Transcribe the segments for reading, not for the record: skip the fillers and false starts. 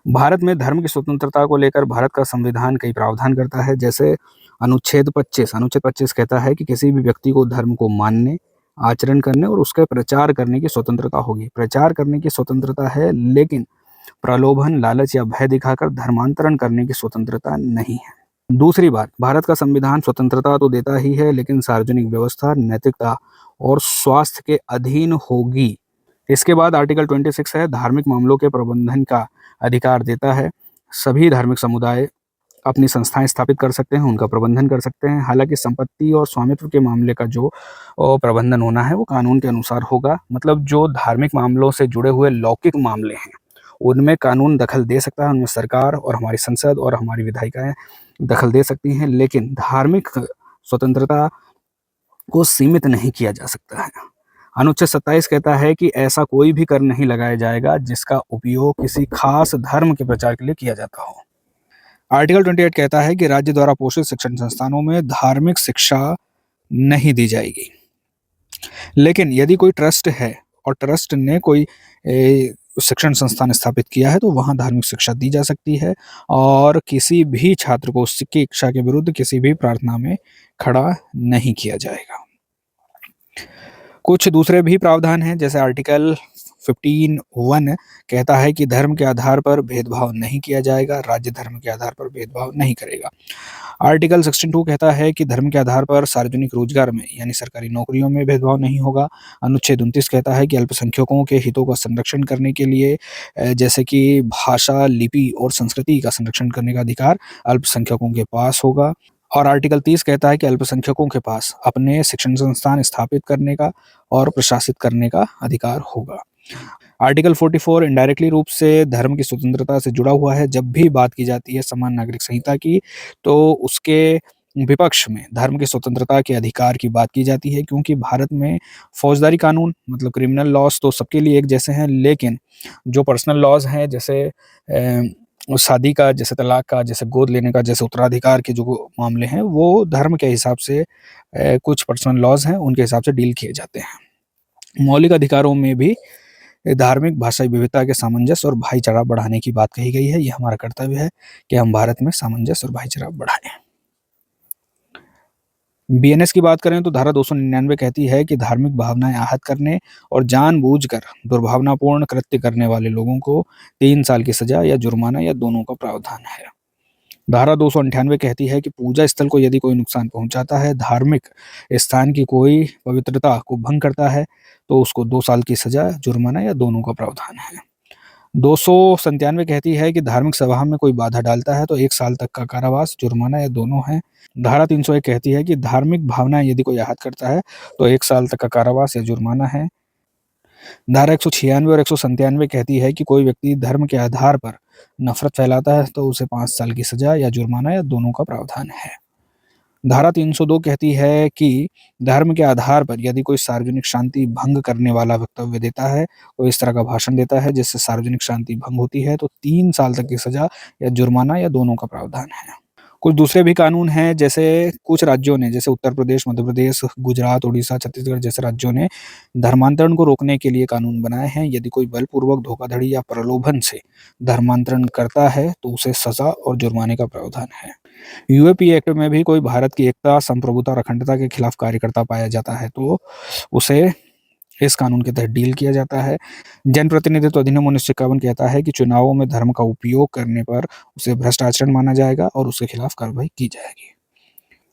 भारत में धर्म की स्वतंत्रता को लेकर भारत का संविधान कई प्रावधान करता है, जैसे अनुच्छेद 25 कहता है कि किसी भी व्यक्ति को धर्म को मानने, आचरण करने और उसके प्रचार करने की स्वतंत्रता होगी। प्रचार करने की स्वतंत्रता है, लेकिन प्रलोभन, लालच या भय दिखाकर धर्मांतरण करने की स्वतंत्रता नहीं है। दूसरी बात, भारत का संविधान स्वतंत्रता तो देता ही है, लेकिन सार्वजनिक व्यवस्था, नैतिकता और स्वास्थ्य के अधीन होगी। इसके बाद आर्टिकल 26 है, धार्मिक मामलों के प्रबंधन का अधिकार देता है। सभी धार्मिक समुदाय अपनी संस्थाएं स्थापित कर सकते हैं, उनका प्रबंधन कर सकते हैं। हालांकि संपत्ति और स्वामित्व के मामले का जो प्रबंधन होना है वो कानून के अनुसार होगा। मतलब जो धार्मिक मामलों से जुड़े हुए लौकिक मामले हैं उनमें कानून दखल दे सकता है, उनमें सरकार और हमारी संसद और हमारी विधायिकाएं दखल दे सकती हैं, लेकिन धार्मिक स्वतंत्रता को सीमित नहीं किया जा सकता है। अनुच्छेद 27 कहता है कि ऐसा कोई भी कर नहीं लगाया जाएगा जिसका उपयोग किसी खास धर्म के प्रचार के लिए किया जाता हो। आर्टिकल 28 कहता है कि राज्य द्वारा पोषित शिक्षण संस्थानों में धार्मिक शिक्षा नहीं दी जाएगी। लेकिन यदि कोई ट्रस्ट है और ट्रस्ट ने कोई शिक्षण संस्थान स्थापित किया है तो वहां धार्मिक शिक्षा दी जा सकती है और किसी भी छात्र को उसकी इच्छा के विरुद्ध किसी भी प्रार्थना में खड़ा नहीं किया जाएगा। कुछ दूसरे भी प्रावधान हैं, जैसे आर्टिकल 15(1) कहता है कि धर्म के आधार पर भेदभाव नहीं किया जाएगा, राज्य धर्म के आधार पर भेदभाव नहीं करेगा। आर्टिकल 16(2) कहता है कि धर्म के आधार पर सार्वजनिक रोजगार में यानी सरकारी नौकरियों में भेदभाव नहीं होगा। अनुच्छेद 29 कहता है कि अल्पसंख्यकों के हितों का संरक्षण करने के लिए जैसे कि भाषा, लिपि और संस्कृति का संरक्षण करने का अधिकार अल्पसंख्यकों के पास होगा। और आर्टिकल 30 कहता है कि अल्पसंख्यकों के पास अपने शिक्षण संस्थान स्थापित करने का और प्रशासित करने का अधिकार होगा। आर्टिकल 44 इनडायरेक्टली रूप से धर्म की स्वतंत्रता से जुड़ा हुआ है। जब भी बात की जाती है समान नागरिक संहिता की, तो उसके विपक्ष में धर्म की स्वतंत्रता के अधिकार की बात की जाती है, क्योंकि भारत में फौजदारी कानून मतलब क्रिमिनल लॉज तो सबके लिए एक जैसे हैं, लेकिन जो पर्सनल लॉज हैं जैसे शादी का, जैसे तलाक का, जैसे गोद लेने का, जैसे उत्तराधिकार के जो मामले हैं वो धर्म के हिसाब से कुछ पर्सनल लॉज हैं उनके हिसाब से डील किए जाते हैं। मौलिक अधिकारों में भी धार्मिक भाषाई विविधता के सामंजस्य और भाईचारा बढ़ाने की बात कही गई है। यह हमारा कर्तव्य है कि हम भारत में सामंजस्य और भाईचारा बढ़ाएं। बीएनएस की बात करें तो धारा 299 कहती है कि धार्मिक भावनाएं आहत करने और जानबूझकर दुर्भावनापूर्ण कृत्य करने वाले लोगों को 3 साल की सजा या जुर्माना या दोनों का प्रावधान है। धारा 298 कहती है कि पूजा स्थल को यदि कोई नुकसान पहुंचाता है, धार्मिक स्थान की कोई पवित्रता को भंग करता है, तो उसको 2 साल की सजा, जुर्माना या दोनों का प्रावधान है। 297 कहती है कि धार्मिक सभा में कोई बाधा डालता है तो 1 साल तक का कारावास, जुर्माना या दोनों है। धारा 301 कहती है कि धार्मिक भावनाएं यदि कोई आहत करता है तो 1 साल तक का कारावास या जुर्माना है। धारा 196 और 197 कहती है कि कोई व्यक्ति धर्म के आधार पर नफरत फैलाता है तो उसे 5 साल की सजा या जुर्माना या दोनों का प्रावधान है। धारा 302 कहती है कि धर्म के आधार पर यदि कोई सार्वजनिक शांति भंग करने वाला वक्तव्य देता है, कोई इस तरह का भाषण देता है जिससे सार्वजनिक शांति भंग होती है, तो 3 साल तक की सजा या जुर्माना या दोनों का प्रावधान है। कुछ दूसरे भी कानून हैं, जैसे कुछ राज्यों ने, जैसे उत्तर प्रदेश, मध्य प्रदेश, गुजरात, उड़ीसा, छत्तीसगढ़ जैसे राज्यों ने धर्मांतरण को रोकने के लिए कानून बनाए हैं। यदि कोई बलपूर्वक, धोखाधड़ी या प्रलोभन से धर्मांतरण करता है तो उसे सजा और जुर्माने का प्रावधान है। यूएपी एक्ट में भी कोई भारत की एकता, संप्रभुता और अखंडता के खिलाफ कार्यकर्ता पाया जाता है तो उसे इस कानून के तहत डील किया जाता है। जनप्रतिनिधित्व अधिनियम 1951 कहता है कि चुनावों में धर्म का उपयोग करने पर उसे भ्रष्ट आचरण माना जाएगा और उसके खिलाफ कार्रवाई की जाएगी।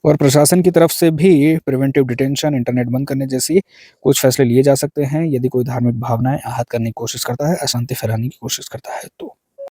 और प्रशासन की तरफ से भी प्रिवेंटिव डिटेंशन, इंटरनेट बंद करने जैसी कुछ फैसले लिए जा सकते हैं यदि कोई धार्मिक भावनाएं आहत करने की कोशिश करता है, अशांति फैलाने की कोशिश करता है तो।